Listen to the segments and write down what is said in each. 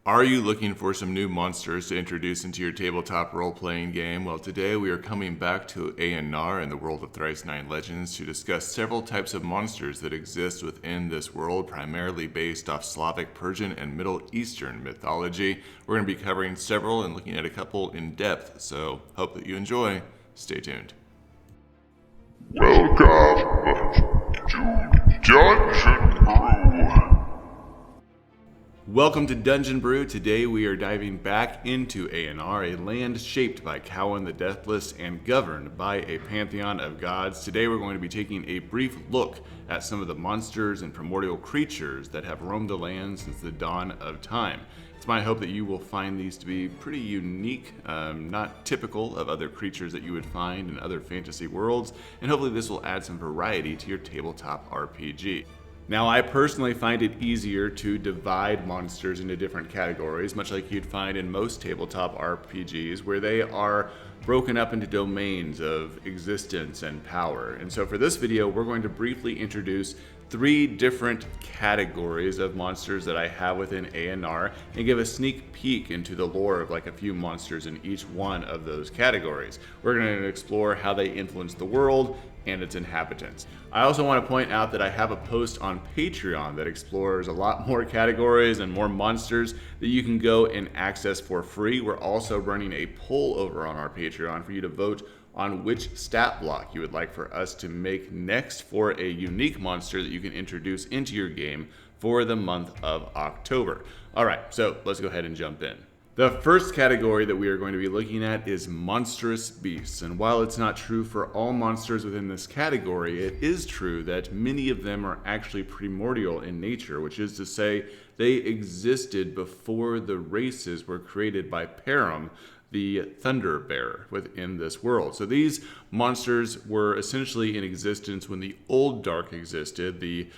Are you looking for some new monsters to introduce into your tabletop role-playing game? Well, today we are coming back to Aenar in the world of Thrice Nine Legends to discuss several types of monsters that exist within this world, primarily based off Slavic, Persian, and Middle Eastern mythology. We're going to be covering several and looking at a couple in depth, so hope that you enjoy. Stay tuned. Welcome to Dungeon Brew. Welcome to Dungeon Brew. Today we are diving back into Aenar, a land shaped by Cowan the Deathless and governed by a pantheon of gods. Today we're going to be taking a brief look at some of the monsters and primordial creatures that have roamed the land since the dawn of time. It's my hope that you will find these to be pretty unique, not typical of other creatures that you would find in other fantasy worlds, and hopefully this will add some variety to your tabletop RPG. Now, I personally find it easier to divide monsters into different categories, much like you'd find in most tabletop RPGs, where they are broken up into domains of existence and power. And so for this video, we're going to briefly introduce 3 different categories of monsters that I have within Aenar and give a sneak peek into the lore of like a few monsters in each one of those categories. We're going to explore how they influence the world and its inhabitants. I also want to point out that I have a post on Patreon that explores a lot more categories and more monsters that you can go and access for free. We're also running a poll over on our Patreon for you to vote on which stat block you would like for us to make next for a unique monster that you can introduce into your game for the month of October. All right, so let's go ahead and jump in. The first category that we are going to be looking at is monstrous beasts. And while it's not true for all monsters within this category, it is true that many of them are actually primordial in nature, which is to say they existed before the races were created by Param, the thunder bearer within this world. So these monsters were essentially in existence when the Old Dark existed, the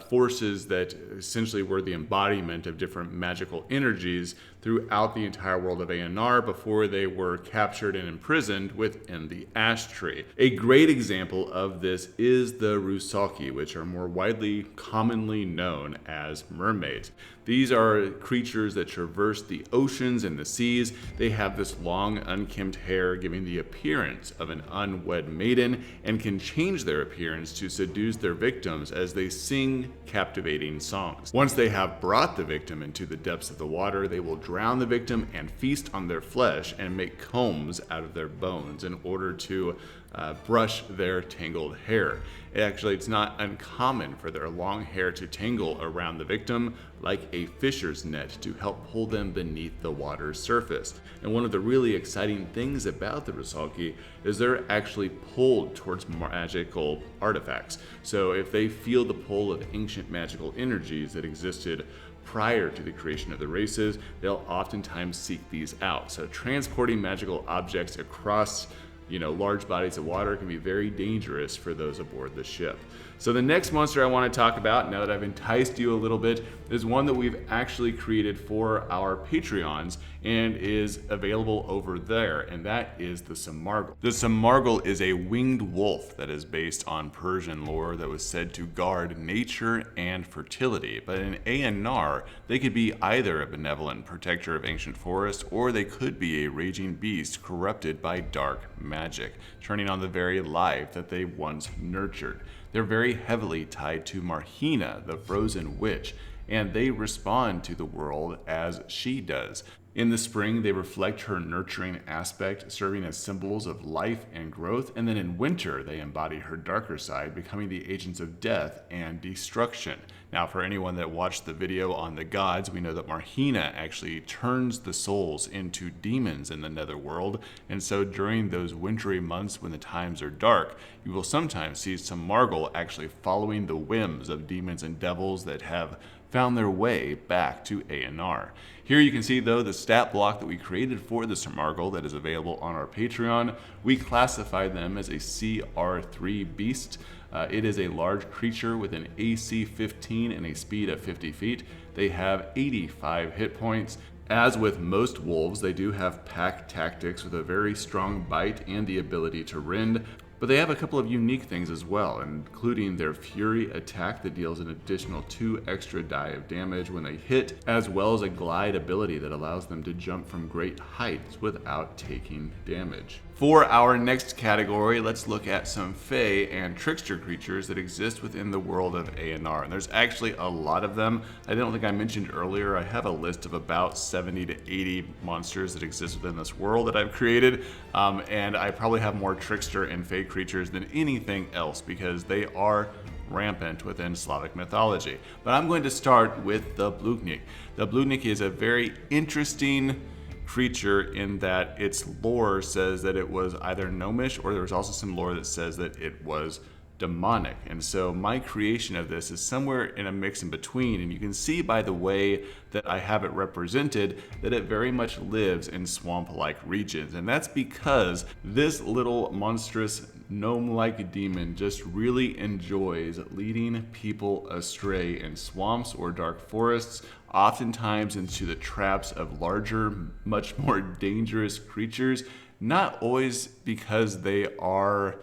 forces that essentially were the embodiment of different magical energies throughout the entire world of Aenar before they were captured and imprisoned within the Ash Tree. A great example of this is the Rusalki, which are more widely commonly known as mermaids. These are creatures that traverse the oceans and the seas. They have this long, unkempt hair, giving the appearance of an unwed maiden, and can change their appearance to seduce their victims as they sing captivating songs. Once they have brought the victim into the depths of the water, they will drown the victim and feast on their flesh and make combs out of their bones in order to brush their tangled hair. It's not uncommon for their long hair to tangle around the victim like a fisher's net to help pull them beneath the water's surface. And one of the really exciting things about the Rusalki is they're actually pulled towards magical artifacts. So if they feel the pull of ancient magical energies that existed prior to the creation of the races, they'll oftentimes seek these out. So transporting magical objects across large bodies of water can be very dangerous for those aboard the ship. So the next monster I want to talk about, now that I've enticed you a little bit, is one that we've actually created for our Patreons and is available over there, and that is the Simargl. The Simargl is a winged wolf that is based on Persian lore that was said to guard nature and fertility. But in Aenar, they could be either a benevolent protector of ancient forests, or they could be a raging beast corrupted by dark magic, turning on the very life that they once nurtured. They're very heavily tied to Marhina, the frozen witch, and they respond to the world as she does. In the spring, they reflect her nurturing aspect, serving as symbols of life and growth, and then in winter, they embody her darker side, becoming the agents of death and destruction. Now, for anyone that watched the video on the gods, we know that Marhina actually turns the souls into demons in the netherworld, and so during those wintry months when the times are dark, you will sometimes see Simargl actually following the whims of demons and devils that have found their way back to Aenar. Here you can see, though, the stat block that we created for the Simargl that is available on our Patreon. We classified them as a CR3 beast. It is a large creature with an AC 15 and a speed of 50 feet. They have 85 hit points. As with most wolves, they do have pack tactics with a very strong bite and the ability to rend. But they have a couple of unique things as well, including their Fury attack that deals an additional 2 extra die of damage when they hit, as well as a glide ability that allows them to jump from great heights without taking damage. For our next category, let's look at some Fey and Trickster creatures that exist within the world of Aenar. And there's actually a lot of them. I don't think I mentioned earlier, I have a list of about 70 to 80 monsters that exist within this world that I've created. And I probably have more Trickster and Fey creatures than anything else because they are rampant within Slavic mythology. But I'm going to start with the Bludnik. The Bludnik is a very interesting creature in that its lore says that it was either gnomish, or there was also some lore that says that it was demonic. And so my creation of this is somewhere in a mix in between, and you can see by the way that I have it represented that it very much lives in swamp-like regions. And that's because this little monstrous gnome-like demon just really enjoys leading people astray in swamps or dark forests, oftentimes into the traps of larger, much more dangerous creatures, not always because they are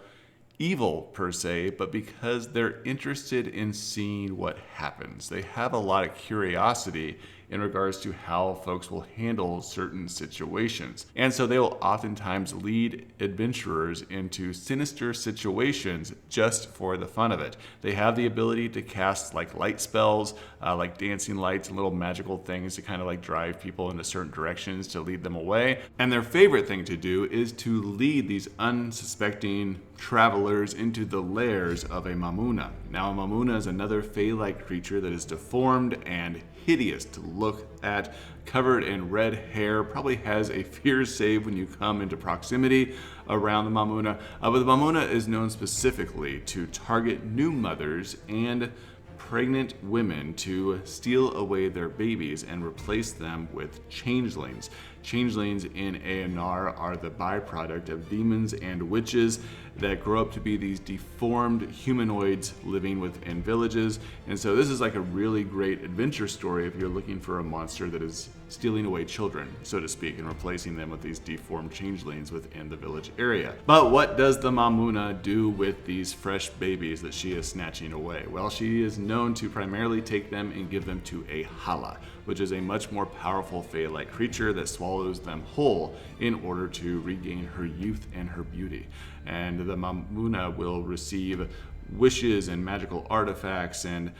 evil per se, but because they're interested in seeing what happens. They have a lot of curiosity in regards to how folks will handle certain situations. And so they will oftentimes lead adventurers into sinister situations just for the fun of it. They have the ability to cast like light spells, like dancing lights and little magical things to kind of like drive people into certain directions to lead them away. And their favorite thing to do is to lead these unsuspecting travelers into the lairs of a Mamuna. Now, a Mamuna is another Fey-like creature that is deformed and hideous to look at, covered in red hair, probably has a fear save when you come into proximity around the Mamuna. But the Mamuna is known specifically to target new mothers and pregnant women to steal away their babies and replace them with changelings. Changelings in Aenar are the byproduct of demons and witches that grow up to be these deformed humanoids living within villages. And so this is like a really great adventure story if you're looking for a monster that is stealing away children, so to speak, and replacing them with these deformed changelings within the village area. But what does the Mamuna do with these fresh babies that she is snatching away? Well, she is known to primarily take them and give them to a Hala, which is a much more powerful Fey-like creature that swallows them whole in order to regain her youth and her beauty. And the Mamuna will receive wishes and magical artifacts and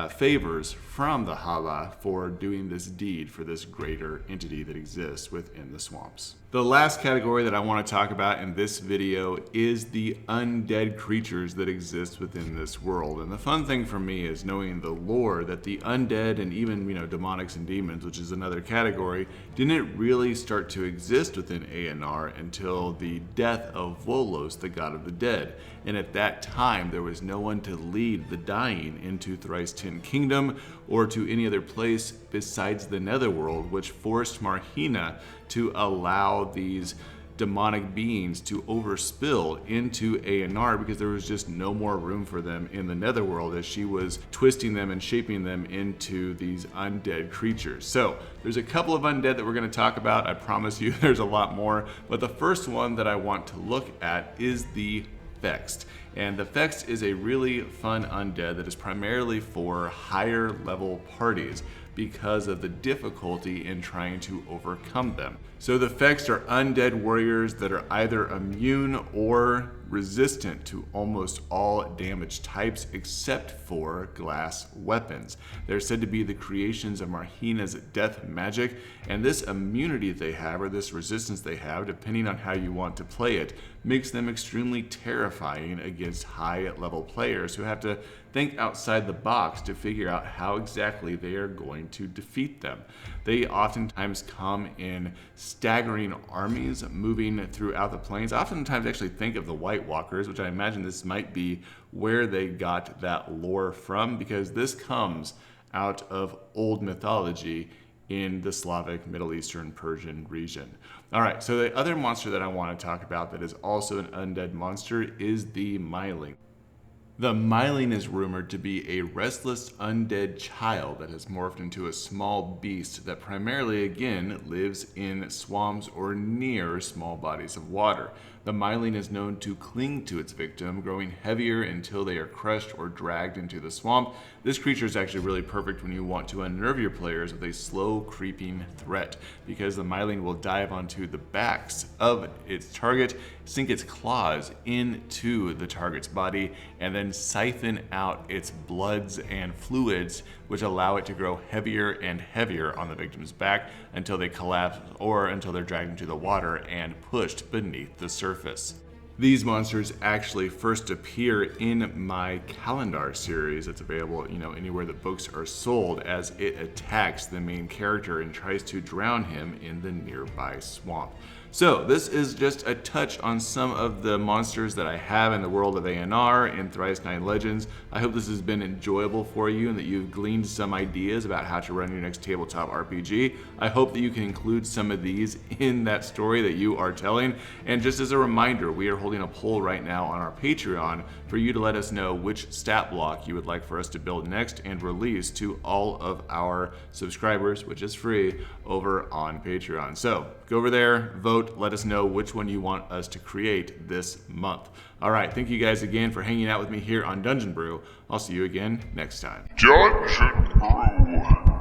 favors from the Hala for doing this deed for this greater entity that exists within the swamps. The last category that I want to talk about in this video is the undead creatures that exist within this world. And the fun thing for me is knowing the lore that the undead and even, demonics and demons, which is another category, didn't really start to exist within Aenar until the death of Volos, the god of the dead. And at that time, there was no one to lead the dying into Thrice 10 Kingdom or to any other place besides the Netherworld, which forced Marhina to allow these demonic beings to overspill into Aenar because there was just no more room for them in the Netherworld as she was twisting them and shaping them into these undead creatures. So there's a couple of undead that we're going to talk about. I promise you there's a lot more, but the first one that I want to look at is the Fext. And the Fext is a really fun undead that is primarily for higher level parties because of the difficulty in trying to overcome them. So the Fext are undead warriors that are either immune or resistant to almost all damage types except for glass weapons. They're said to be the creations of Marhina's death magic, and this immunity they have, or this resistance they have, depending on how you want to play it, makes them extremely terrifying against high level players who have to think outside the box to figure out how exactly they are going to defeat them. They oftentimes come in staggering armies moving throughout the plains. I oftentimes actually think of the White Walkers, which I imagine this might be where they got that lore from, because this comes out of old mythology in the Slavic, Middle Eastern, Persian region. All right, so the other monster that I want to talk about that is also an undead monster is the Myling. The Myling is rumored to be a restless undead child that has morphed into a small beast that primarily, again, lives in swamps or near small bodies of water. The Myling is known to cling to its victim, growing heavier until they are crushed or dragged into the swamp. This creature is actually really perfect when you want to unnerve your players with a slow creeping threat, because the Myling will dive onto the backs of its target, sink its claws into the target's body, and then siphon out its bloods and fluids, which allow it to grow heavier and heavier on the victim's back until they collapse or until they're dragged into the water and pushed beneath the surface. These monsters actually first appear in my calendar series that's available, anywhere that books are sold, as it attacks the main character and tries to drown him in the nearby swamp. So this is just a touch on some of the monsters that I have in the world of Aenar and Thrice Nine Legends. I hope this has been enjoyable for you and that you've gleaned some ideas about how to run your next tabletop RPG. I hope that you can include some of these in that story that you are telling. And just as a reminder, we are holding a poll right now on our Patreon for you to let us know which stat block you would like for us to build next and release to all of our subscribers, which is free, over on Patreon. So go over there, vote, let us know which one you want us to create this month. All right, thank you guys again for hanging out with me here on Dungeon Brew. I'll see you again next time. Dungeon Brew.